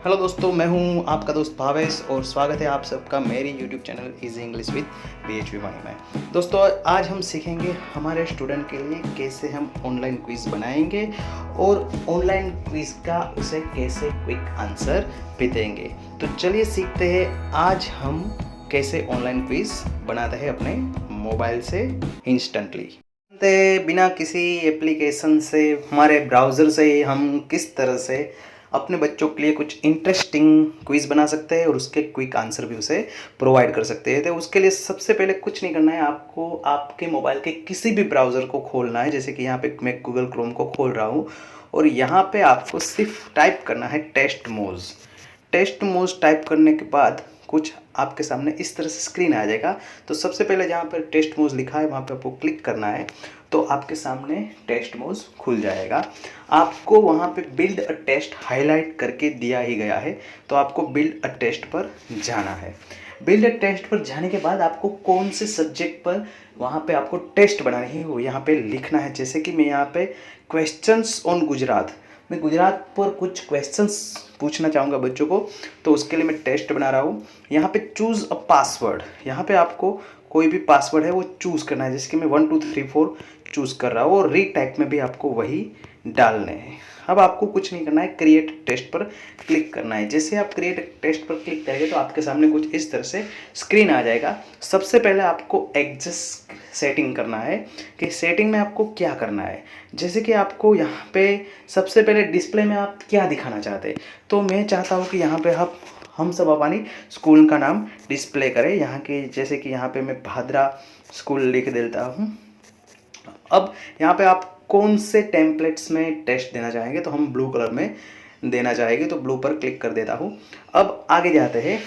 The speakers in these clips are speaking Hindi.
हेलो दोस्तों, मैं हूं आपका दोस्त भावेश और स्वागत है आप सबका मेरी YouTube channel easy English with BHV money में। दोस्तों, आज हम सीखेंगे हमारे स्टूडेंट के लिए कैसे हम ऑनलाइन क्विज़ बनाएंगे और ऑनलाइन क्विज़ का उसे कैसे क्विक आंसर भी देंगे। तो चलिए सीखते हैं आज हम कैसे ऑनलाइन क्विज़ बनाते हैं अपने मोबाइल से इंस्टेंटली। बिना किसी एप्लीकेशन से हमारे ब्राउज़र से हम किस तरह से अपने बच्चों के लिए कुछ इंटरेस्टिंग क्विज़ बना सकते हैं और उसके क्विक आंसर भी उसे प्रोवाइड कर सकते हैं। तो उसके लिए सबसे पहले कुछ नहीं करना है, आपको आपके मोबाइल के किसी भी ब्राउज़र को खोलना है। जैसे कि यहाँ पे मैं गूगल क्रोम को खोल रहा हूँ और यहाँ पे आपको सिर्फ टाइप करना है टेस्ट मोज टाइप करने के बाद कुछ आपके सामने इस तरह से स्क्रीन आ जाएगा। तो सबसे पहले जहाँ पर टेस्ट मोज लिखा है वहाँ पे आपको क्लिक करना है, तो आपके सामने टेस्ट मोज खुल जाएगा। आपको वहाँ पे बिल्ड अ टेस्ट हाईलाइट करके दिया ही गया है, तो आपको बिल्ड अ टेस्ट पर जाना है। बिल्ड अ टेस्ट पर जाने के बाद आपको कौन से सब्जेक्ट पर वहाँ पे आपको टेस्ट बनानी है वो यहाँ पे लिखना है। जैसे कि मैं यहाँ पे क्वेश्चंस ऑन गुजरात, मैं गुजरात पर कुछ क्वेश्चंस पूछना चाहूँगा बच्चों को, तो उसके लिए मैं टेस्ट बना रहा हूँ। यहाँ पे चूज़ अ पासवर्ड, यहाँ पे आपको कोई भी पासवर्ड है वो चूज़ करना है। जैसे कि मैं 1 2 3 4 चूज़ कर रहा हूँ और री टाइप में भी आपको वही डालने हैं। अब आपको कुछ नहीं करना है, क्रिएट टेस्ट पर क्लिक करना है। जैसे आप क्रिएट टेस्ट पर क्लिक करेंगे तो आपके सामने कुछ इस तरह से स्क्रीन आ जाएगा। सबसे पहले आपको एडजस्ट सेटिंग करना है कि सेटिंग में आपको क्या करना है। जैसे कि आपको यहाँ पे सबसे पहले डिस्प्ले में आप क्या दिखाना चाहते हैं, तो मैं चाहता हूँ कि यहाँ पे हम सब अपनी स्कूल का नाम डिस्प्ले करें। यहाँ के जैसे कि यहाँ पे मैं भादरा स्कूल लिख देता हूँ। अब यहाँ पे आप कौन से टेम्पलेट्स में टेस्ट देना चाहेंगे, तो हम ब्लू कलर में देना चाहेंगे, तो ब्लू पर क्लिक कर देता हूँ। अब आगे जाते हैं,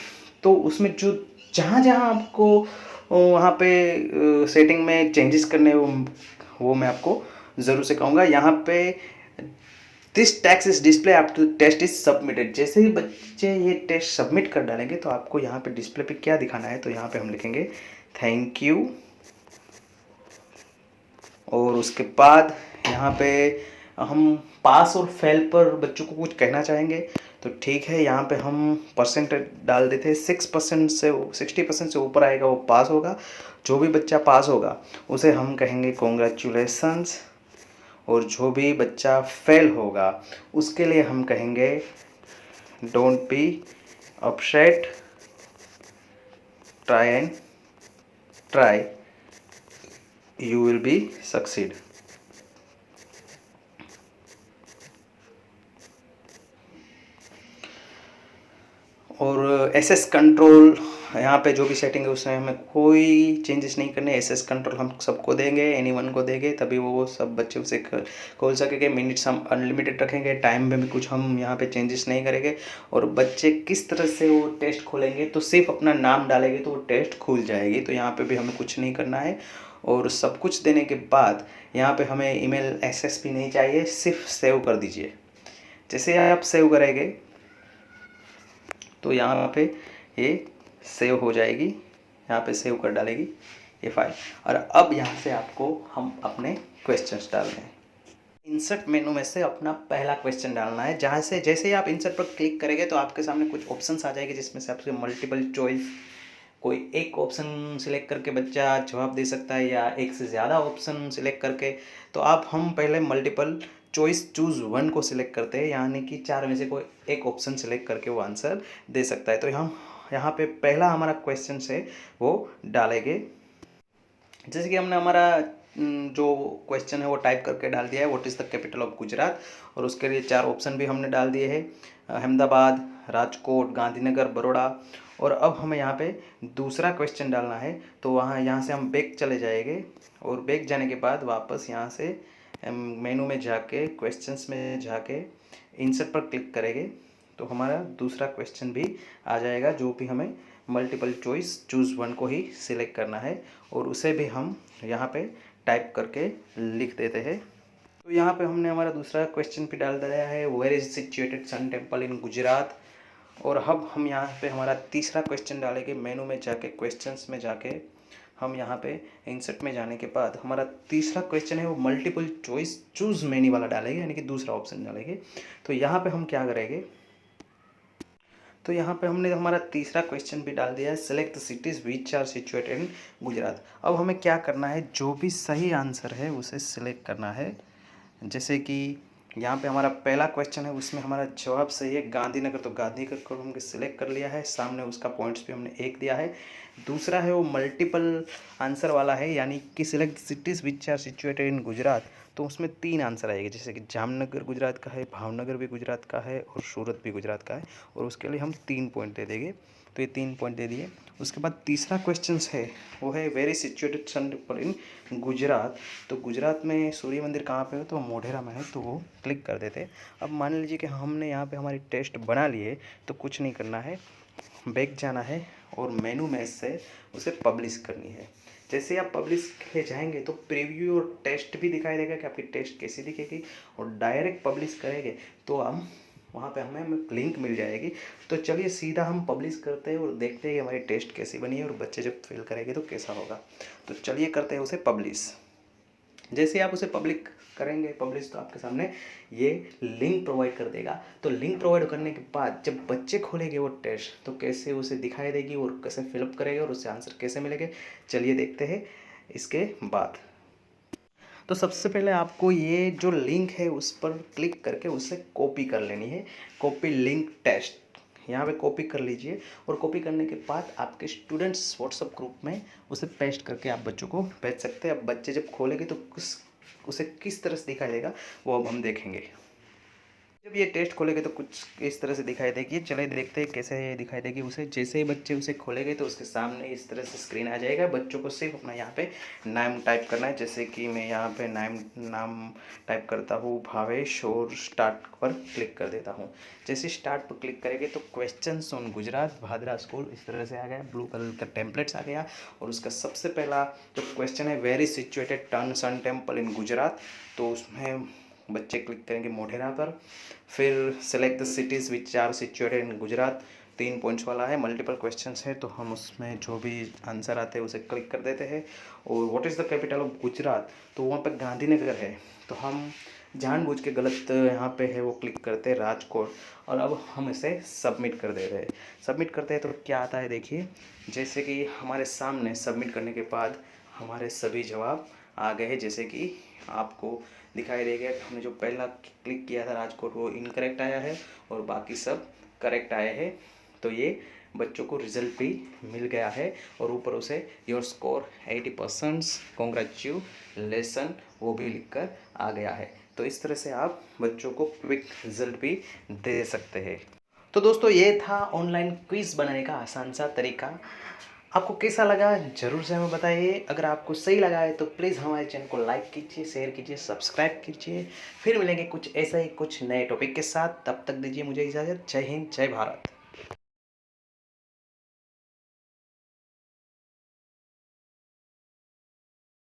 तो उसमें जो जहाँ जहाँ आपको वहाँ पे सेटिंग में चेंजेस करने वो मैं आपको ज़रूर से कहूँगा। यहाँ पे this text is display after test is submitted, जैसे ही बच्चे ये टेस्ट सबमिट कर डालेंगे तो आपको यहाँ पे डिस्प्ले पे क्या दिखाना है, तो यहाँ पे हम लिखेंगे थैंक यू। और उसके बाद यहाँ पे हम पास और फेल पर बच्चों को कुछ कहना चाहेंगे, तो ठीक है, यहाँ पे हम परसेंट डाल देते हैं। 6% से 60% से ऊपर आएगा वो पास होगा। जो भी बच्चा पास होगा उसे हम कहेंगे कॉन्ग्रेचुलेसन्स, और जो भी बच्चा फेल होगा उसके लिए हम कहेंगे don't be upset, try and try, you will be succeed. और एसएस कंट्रोल, यहाँ पे जो भी सेटिंग है उसमें हमें कोई चेंजेस नहीं करने। एसएस कंट्रोल हम सबको देंगे, एनीवन को देंगे, तभी वो सब बच्चे उसे खोल सकेंगे। मिनट्स हम अनलिमिटेड रखेंगे, टाइम में भी कुछ हम यहाँ पे चेंजेस नहीं करेंगे। और बच्चे किस तरह से वो टेस्ट खोलेंगे, तो सिर्फ अपना नाम डालेंगे तो वो टेस्ट खुल जाएगी। तो यहाँ पर भी हमें कुछ नहीं करना है। और सब कुछ देने के बाद यहाँ पर हमें ईमेल एक्सेस भी नहीं चाहिए, सिर्फ सेव कर दीजिए। जैसे आप सेव करेंगे तो यहाँ पे ये सेव हो जाएगी, यहाँ पे सेव कर डालेगी ये फाइल। और अब यहाँ से आपको हम अपने क्वेश्चंस डालने हैं। इंसर्ट मेनू में से अपना पहला क्वेश्चन डालना है। जहाँ से जैसे ही आप इंसर्ट पर क्लिक करेंगे तो आपके सामने कुछ ऑप्शंस आ जाएंगे, जिसमें से आपसे मल्टीपल चॉइस कोई एक ऑप्शन सिलेक्ट करके बच्चा जवाब दे सकता है, या एक से ज़्यादा ऑप्शन सिलेक्ट करके। तो हम पहले मल्टीपल चॉइस चूज़ 1 को सिलेक्ट करते हैं, यानी कि 4 में से कोई एक ऑप्शन सिलेक्ट करके वो आंसर दे सकता है। तो हम यहाँ पे पहला हमारा क्वेश्चन है वो डालेंगे। जैसे कि हमने हमारा जो क्वेश्चन है वो टाइप करके डाल दिया है, what is the capital of Gujarat, और उसके लिए 4 ऑप्शन भी हमने डाल दिए हैं, अहमदाबाद, राजकोट, गांधीनगर, बड़ौदा। और अब हमें यहाँ पे दूसरा क्वेश्चन डालना है, तो यहाँ से हम बैक चले जाएंगे, और बैक जाने के बाद वापस यहाँ से मेनू में जाके क्वेश्चंस में जाके इंसर्ट पर क्लिक करेंगे, तो हमारा दूसरा क्वेश्चन भी आ जाएगा, जो भी हमें मल्टीपल चॉइस चूज़ 1 को ही सिलेक्ट करना है, और उसे भी हम यहाँ पे टाइप करके लिख देते हैं। तो यहाँ पे हमने हमारा दूसरा क्वेश्चन भी डाल दिया है, where is situated sun temple in Gujarat. और अब हम यहाँ पे हमारा तीसरा क्वेश्चन डालेंगे, मेनू में जाके क्वेश्चंस में जाके हम यहाँ पे इंसर्ट में जाने के बाद हमारा तीसरा क्वेश्चन है वो मल्टीपल चॉइस चूज़ मेनी वाला डालेंगे, यानी कि दूसरा ऑप्शन डालेंगे। तो यहाँ पे हम क्या करेंगे, तो यहाँ पे हमने हमारा तीसरा क्वेश्चन भी डाल दिया है, select the cities which are situated in Gujarat. अब हमें क्या करना है, जो भी सही आंसर है उसे सिलेक्ट करना है। जैसे कि यहाँ पे हमारा पहला क्वेश्चन है, उसमें हमारा जवाब सही है गांधीनगर, तो गांधीनगर को हमने सिलेक्ट कर लिया है, सामने उसका पॉइंट्स भी हमने 1 दिया है। दूसरा है वो मल्टीपल आंसर वाला है, यानी कि select cities which are situated in Gujarat, तो उसमें 3 आंसर आएंगे। जैसे कि जामनगर गुजरात का है, भावनगर भी गुजरात का है और सूरत भी गुजरात का है, और उसके लिए हम 3 पॉइंट दे देंगे। तो ये 3 पॉइंट दे दिए। उसके बाद तीसरा क्वेश्चन है वो है very situated sun temple in Gujarat, तो गुजरात में सूर्य मंदिर कहाँ पे है, तो मोढेरा में है, तो वो क्लिक कर देते। अब मान लीजिए कि हमने यहाँ पे हमारी टेस्ट बना लिए, तो कुछ नहीं करना है, बैक जाना है और मेनू में से उसे पब्लिश करनी है। जैसे आप पब्लिश के जाएंगे तो प्रीव्यू और टेस्ट भी दिखाई देगा कि आपकी टेस्ट कैसी दिखेगी, और डायरेक्ट पब्लिश करेंगे तो हम वहाँ पे हमें लिंक मिल जाएगी। तो चलिए सीधा हम पब्लिश करते हैं और देखते हैं कि हमारी टेस्ट कैसी बनी है और बच्चे जब फेल करेंगे तो कैसा होगा। तो चलिए करते हैं उसे पब्लिश। जैसे आप उसे पब्लिक करेंगे पब्लिश, तो आपके सामने ये लिंक प्रोवाइड कर देगा। तो लिंक प्रोवाइड करने के बाद जब बच्चे खोलेंगे वो टेस्ट, तो कैसे उसे दिखाई देगी और कैसे फिलअप करेंगे और उससे आंसर कैसे मिलेंगे, चलिए देखते हैं इसके बाद। तो सबसे पहले आपको ये जो लिंक है उस पर क्लिक करके उसे कॉपी कर लेनी है। कॉपी लिंक टेस्ट, यहाँ पे कॉपी कर लीजिए, और कॉपी करने के बाद आपके स्टूडेंट्स व्हाट्सएप ग्रुप में उसे पेस्ट करके आप बच्चों को भेज सकते हैं। अब बच्चे जब खोलेंगे तो उसे किस तरह से दिखाई देगा वो अब हम देखेंगे। जब ये टेस्ट खोलेंगे तो कुछ इस तरह से दिखाई देगी। चलिए देखते हैं कैसे ये दिखाई देगी उसे। जैसे ही बच्चे उसे खोलेंगे तो उसके सामने इस तरह से स्क्रीन आ जाएगा। बच्चों को सिर्फ अपना यहाँ पे नाम टाइप करना है। जैसे कि मैं यहाँ पे नाम टाइप करता हूँ भावेश, और स्टार्ट पर क्लिक कर देता हूँ। जैसे स्टार्ट पर क्लिक करेंगे तो questions on Gujarat Bhadra school इस तरह से आ गया, ब्लू कलर का टेम्पलेट्स आ गया। और उसका सबसे पहला जो क्वेश्चन है very situated sun temple in Gujarat, तो उसमें बच्चे क्लिक करेंगे मोढेरा पर। फिर select the cities which are situated in Gujarat, 3 points वाला है, मल्टीपल क्वेश्चंस है, तो हम उसमें जो भी आंसर आते हैं उसे क्लिक कर देते हैं। और what is the capital of Gujarat, तो वहाँ पर गांधीनगर है, तो हम जानबूझ के गलत यहाँ पे है वो क्लिक करते हैं राजकोट। और अब हम इसे सबमिट कर दे रहे हैं। सबमिट करते हैं तो क्या आता है देखिए। जैसे कि हमारे सामने सबमिट करने के बाद हमारे सभी जवाब आ गए हैं। जैसे कि आपको दिखाई देगा कि हमने जो पहला क्लिक किया था राजकोट वो इनकरेक्ट आया है और बाकी सब करेक्ट आए हैं। तो ये बच्चों को रिजल्ट भी मिल गया है, और ऊपर उसे योर स्कोर 80% कॉन्ग्रेचुलेसन वो भी लिखकर आ गया है। तो इस तरह से आप बच्चों को क्विक रिजल्ट भी दे सकते हैं। तो दोस्तों ये था ऑनलाइन क्विज़ बनाने का आसान सा तरीका। आपको कैसा लगा ज़रूर से हमें बताइए। अगर आपको सही लगा है तो प्लीज़ हमारे चैनल को लाइक कीजिए, शेयर कीजिए, सब्सक्राइब कीजिए। फिर मिलेंगे कुछ ऐसा ही कुछ नए टॉपिक के साथ। तब तक दीजिए मुझे इजाज़त। जय हिंद, जय भारत।